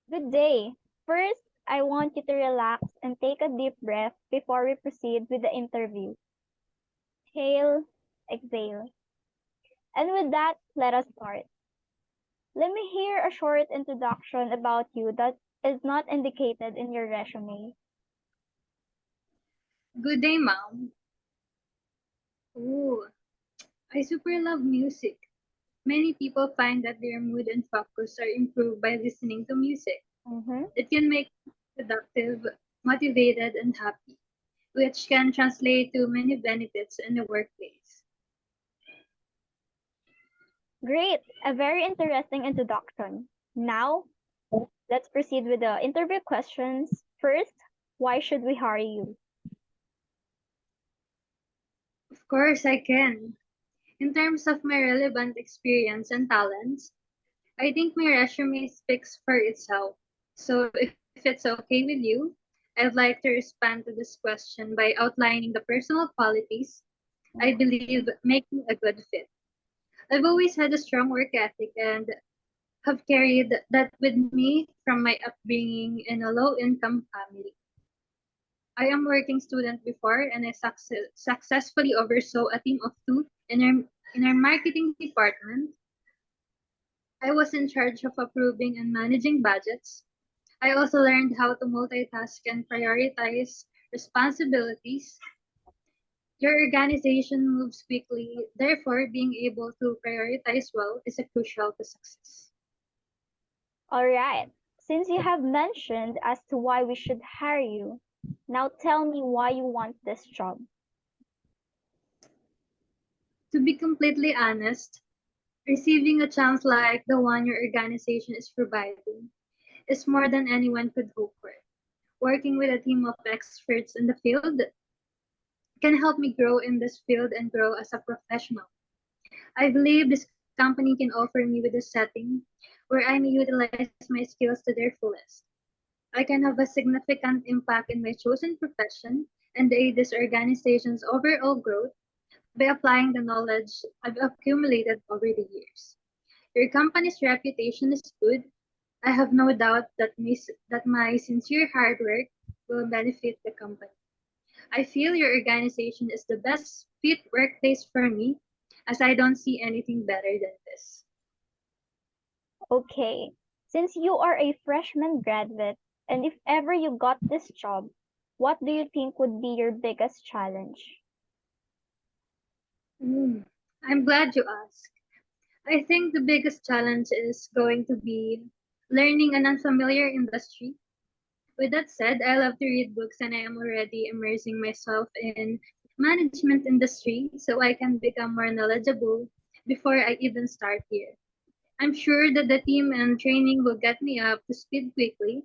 Good day. First, I want you to relax and take a deep breath before we proceed with the interview. Inhale, exhale. And with that, let us start. Let me hear a short introduction about you that is not indicated in your resume. Good day, mom. Oh, I super love music. Many people find that their mood and focus are improved by listening to music. Mm-hmm. It can make them productive, motivated, and happy, which can translate to many benefits in the workplace. Great, a very interesting introduction. Now, let's proceed with the interview questions. First, why should we hire you? Of course, I can. In terms of my relevant experience and talents, I think my resume speaks for itself. So if it's okay with you, I'd like to respond to this question by outlining the personal qualities I believe make me a good fit. I've always had a strong work ethic and have carried that with me from my upbringing in a low income family. I am a working student before and I successfully oversaw a team of two in our marketing department. I was in charge of approving and managing budgets. I also learned how to multitask and prioritize responsibilities. Your organization moves quickly, therefore, being able to prioritize well is a crucial to success. All right. Since you have mentioned as to why we should hire you, now tell me why you want this job. To be completely honest, receiving a chance like the one your organization is providing is more than anyone could hope for. Working with a team of experts in the field can help me grow in this field and grow as a professional. I believe this company can offer me with a setting where I may utilize my skills to their fullest. I can have a significant impact in my chosen profession and aid this organization's overall growth by applying the knowledge I've accumulated over the years. Your company's reputation is good. I have no doubt that my sincere hard work will benefit the company. I feel your organization is the best fit workplace for me as I don't see anything better than this. Okay. Since you are a freshman graduate, and if ever you got this job, what do you think would be your biggest challenge? Mm, I'm glad you asked. I think the biggest challenge is going to be learning an unfamiliar industry. With that said, I love to read books and I am already immersing myself in management industry so I can become more knowledgeable before I even start here. I'm sure that the team and training will get me up to speed quickly.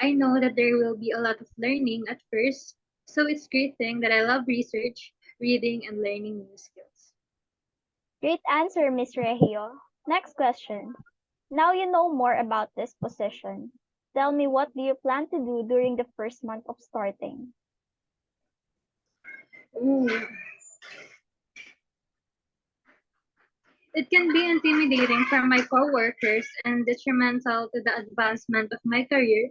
I know that there will be a lot of learning at first, so it's great thing that I love research, reading, and learning new skills. Great answer, Miss Regio. Next question. Now you know more about this position. Tell me, what do you plan to do during the first month of starting? Ooh, it can be intimidating for my coworkers and detrimental to the advancement of my career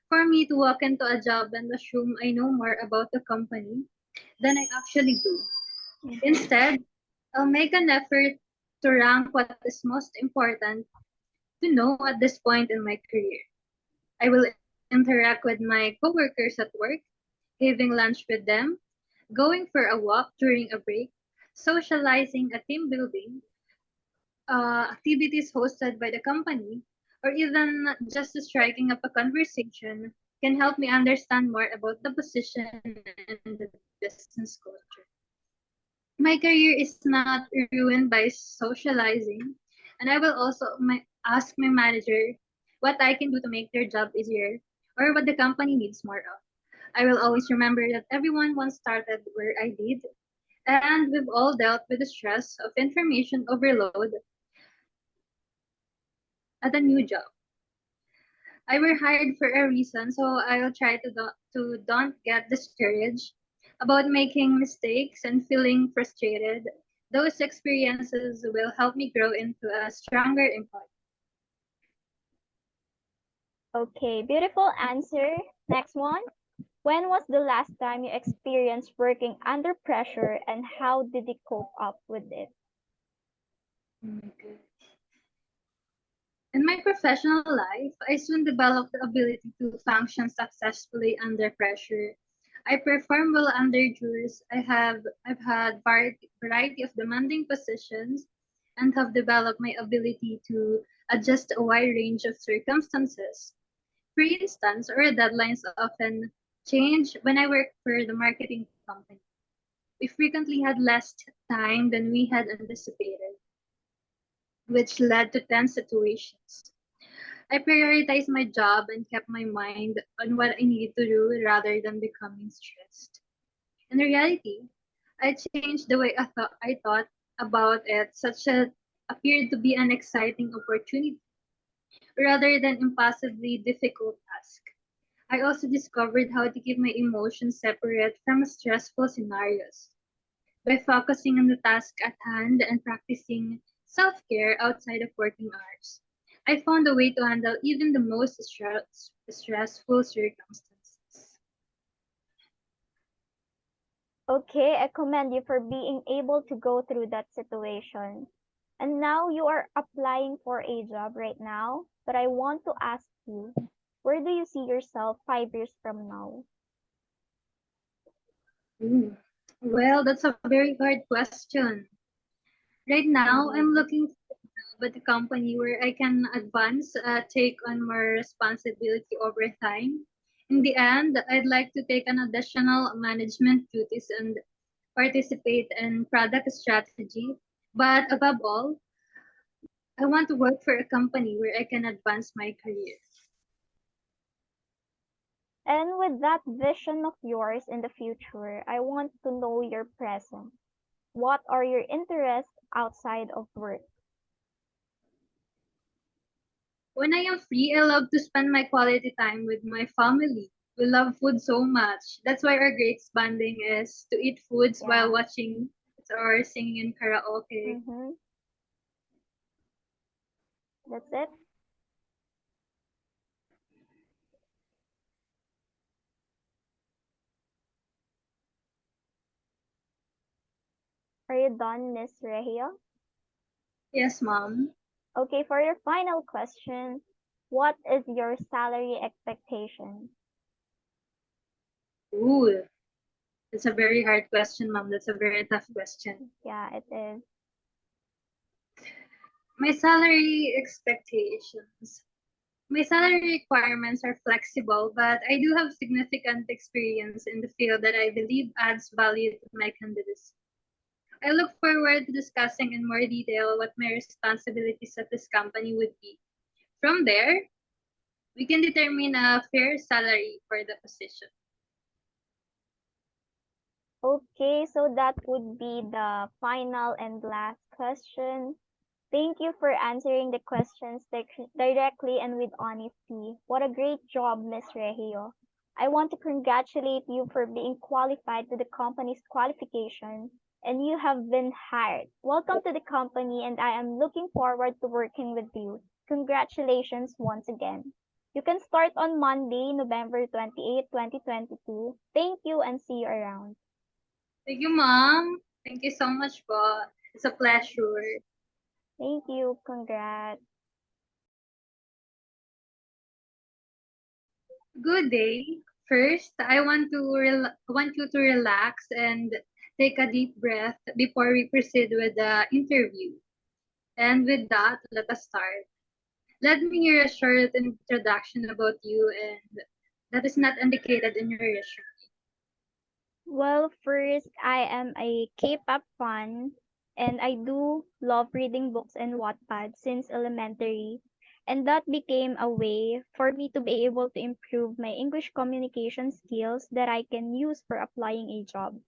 for me to walk into a job and assume I know more about the company than I actually do. Mhm. Instead, I'll make an effort to rank what is most important to know at this point in my career. I will interact with my coworkers at work, having lunch with them, going for a walk during a break, socializing at team building, activities hosted by the company, or even just striking up a conversation can help me understand more about the position and the business culture. My career is not ruined by socializing, and I will also ask my manager what I can do to make their job easier or what the company needs more of. I will always remember that everyone once started where I did, and we've all dealt with the stress of information overload at a new job. I were hired for a reason, so I'll try to don't get discouraged about making mistakes and feeling frustrated. Those experiences will help me grow into a stronger employee. Okay, beautiful answer. Next one. When was the last time you experienced working under pressure and how did you cope up with it? Oh my God. In my professional life, I soon developed the ability to function successfully under pressure. I perform well under duress. I've had variety of demanding positions and have developed my ability to adjust a wide range of circumstances. For instance, our deadlines often change when I work for the marketing company. We frequently had less time than we had anticipated, which led to tense situations. I prioritized my job and kept my mind on what I needed to do rather than becoming stressed. In reality, I changed the way I thought about it, such that appeared to be an exciting opportunity rather than impossibly difficult task. I also discovered how to keep my emotions separate from stressful scenarios. By focusing on the task at hand and practicing self care outside of working hours, I found a way to handle even the most stressful circumstances. Okay, I commend you for being able to go through that situation. And now you are applying for a job right now, but I want to ask you, where do you see yourself 5 years from now? Ooh. Well, that's a very hard question. Right now, I'm Indeed. looking for a job at a company where I can advance, take on more responsibility over time. In the end, I'd like to take on additional management duties and participate in product strategy. But above all, I want to work for a company where I can advance my career. And with that vision of yours in the future, I want to know your present. What are your interests outside of work? When I am free, I love to spend my quality time with my family. We love food so much. That's why our great bonding is to eat foods while Yeah. watching or singing in karaoke. Mm-hmm. That's it. Are you done, Miss Rehia? Yes, mom. Okay, for your final question, what is your salary expectation? Ooh, that's a very hard question, mom. That's a very tough question. Yeah, it is. My salary expectations. My salary requirements are flexible, but I do have significant experience in the field that I believe adds value to my candidacy. I look forward to discussing in more detail what my responsibilities at this company would be. From there, we can determine a fair salary for the position. Okay, so that would be the final and last question. Thank you for answering the questions directly and with honesty. What a great job, Miss Regio. I want to congratulate you for being qualified to the company's qualification and you have been hired. Welcome to the company and I am looking forward to working with you. Congratulations once again. You can start on Monday, November 28, 2022. Thank you and see you around. Thank you, mom. Thank you so much po. It's a pleasure. Thank you. Congrats. Good day. First, want you to relax and take a deep breath before we proceed with the interview. And with that, let us start. Let me hear a short introduction about you and that is not indicated in your resume. Well, first, I am a K-pop fan and I do love reading books and Wattpad since elementary. And that became a way for me to be able to improve my English communication skills that I can use for applying a job.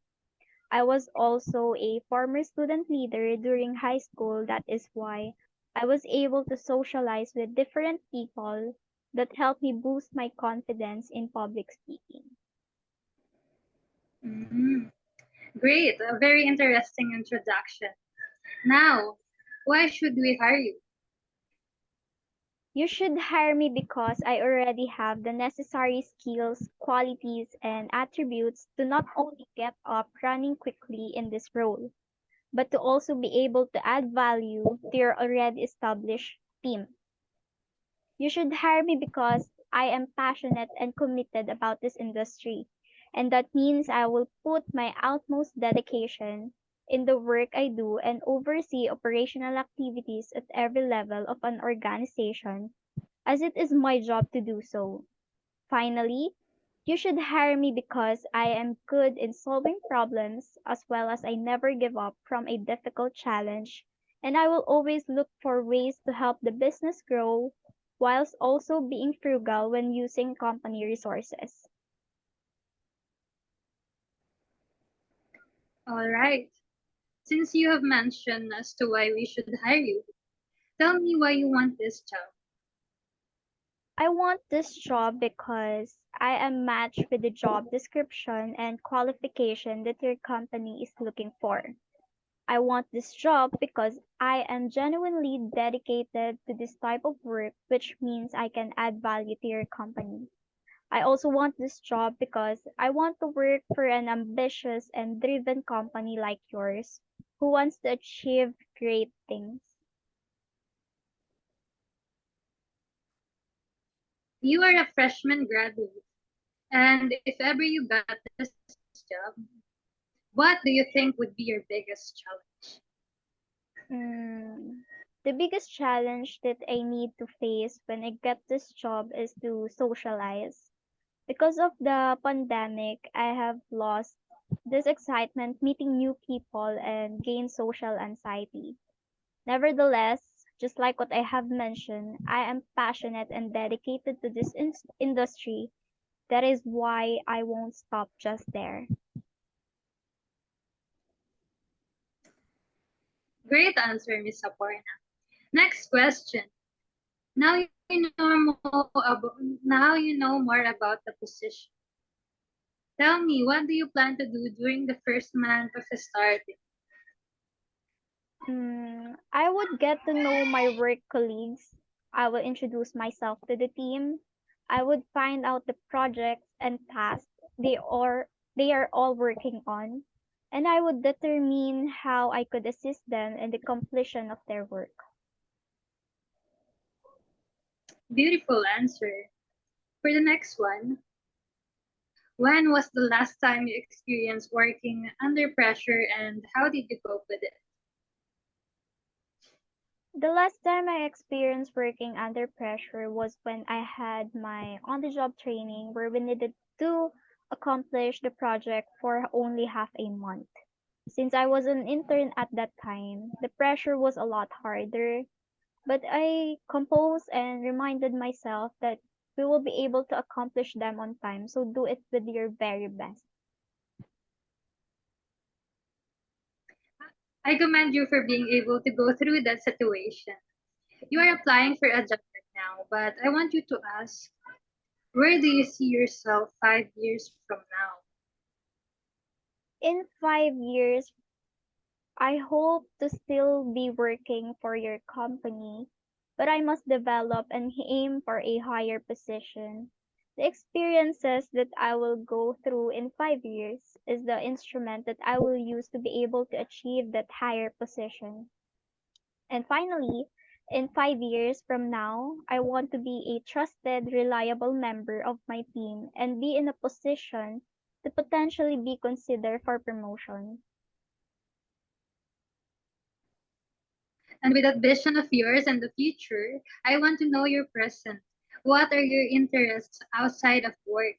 I was also a former student leader during high school. That is why I was able to socialize with different people that helped me boost my confidence in public speaking. Mhm. Great, a very interesting introduction. Now, why should we hire you? You should hire me because I already have the necessary skills, qualities, and attributes to not only get up running quickly in this role, but to also be able to add value to your already established team. You should hire me because I am passionate and committed about this industry. And that means I will put my utmost dedication in the work I do and oversee operational activities at every level of an organization, as it is my job to do so. Finally, you should hire me because I am good in solving problems as well as I never give up from a difficult challenge, and I will always look for ways to help the business grow whilst also being frugal when using company resources. All right. Since you have mentioned as to why we should hire you, tell me why you want this job. I want this job because I am matched with the job description and qualification that your company is looking for. I want this job because I am genuinely dedicated to this type of work, which means I can add value to your company. I also want this job because I want to work for an ambitious and driven company like yours who wants to achieve great things. You are a freshman graduate, and if ever you got this job, what do you think would be your biggest challenge? Mm, the biggest challenge that I need to face when I get this job is to socialize. Because of the pandemic, I have lost this excitement meeting new people and gain social anxiety. Nevertheless, just like what I have mentioned, I am passionate and dedicated to this industry. That is why I won't stop just there. Great answer, Miss Saporna. Next question. Now you now you know more about the position. Tell me, what do you plan to do during the first month of starting? I would get to know my work colleagues. I will introduce myself to the team. I would find out the projects and tasks they are all working on, and I would determine how I could assist them in the completion of their work. Beautiful answer. For the next one, when was the last time you experienced working under pressure and how did you cope with it? The last time I experienced working under pressure was when I had my on the job training where we needed to accomplish the project for only half a month. Since I was an intern at that time, the pressure was a lot harder, but I composed and reminded myself that we will be able to accomplish them on time, so do it with your very best. I commend you for being able to go through that situation. You are applying for a job right now, but I want you to ask, where do you see yourself 5 years from now? In 5 years, I hope to still be working for your company, but I must develop and aim for a higher position. The experiences that I will go through in 5 years is the instrument that I will use to be able to achieve that higher position. And finally, in 5 years from now, I want to be a trusted, reliable member of my team and be in a position to potentially be considered for promotion. And with that vision of yours and the future, I want to know your present. What are your interests outside of work?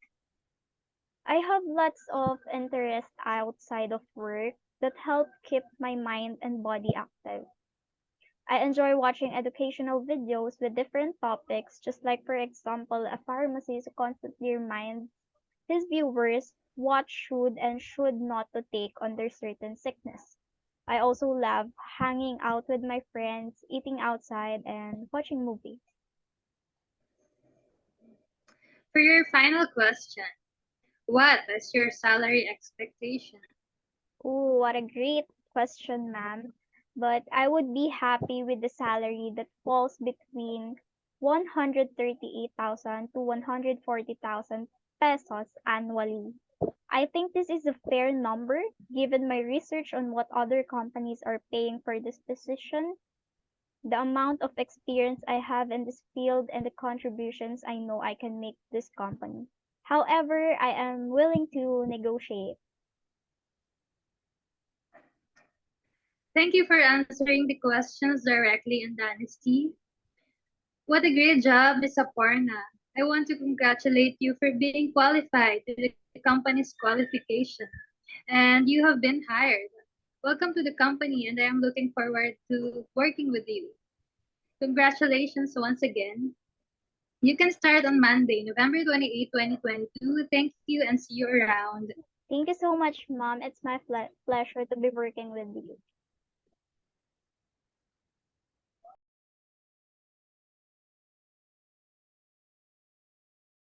I have lots of interests outside of work that help keep my mind and body active. I enjoy watching educational videos with different topics, just like, for example, a pharmacist who constantly reminds his viewers what should and should not to take under certain sickness. I also love hanging out with my friends, eating outside, and watching movies. For your final question, what is your salary expectation? Ooh, what a great question, ma'am. But I would be happy with the salary that falls between 138,000 to 140,000 pesos annually. I think this is a fair number given my research on what other companies are paying for this position, the amount of experience I have in this field, and the contributions I know I can make to this company. However, I am willing to negotiate. Thank you for answering the questions directly and honestly. What a great job, Miss Aparna. I want to congratulate you for being qualified to the company's qualification. And you have been hired. Welcome to the company, and I am looking forward to working with you. Congratulations once again. You can start on Monday, November 28, 2022. Thank you and see you around. Thank you so much, Mom. It's my pleasure to be working with you.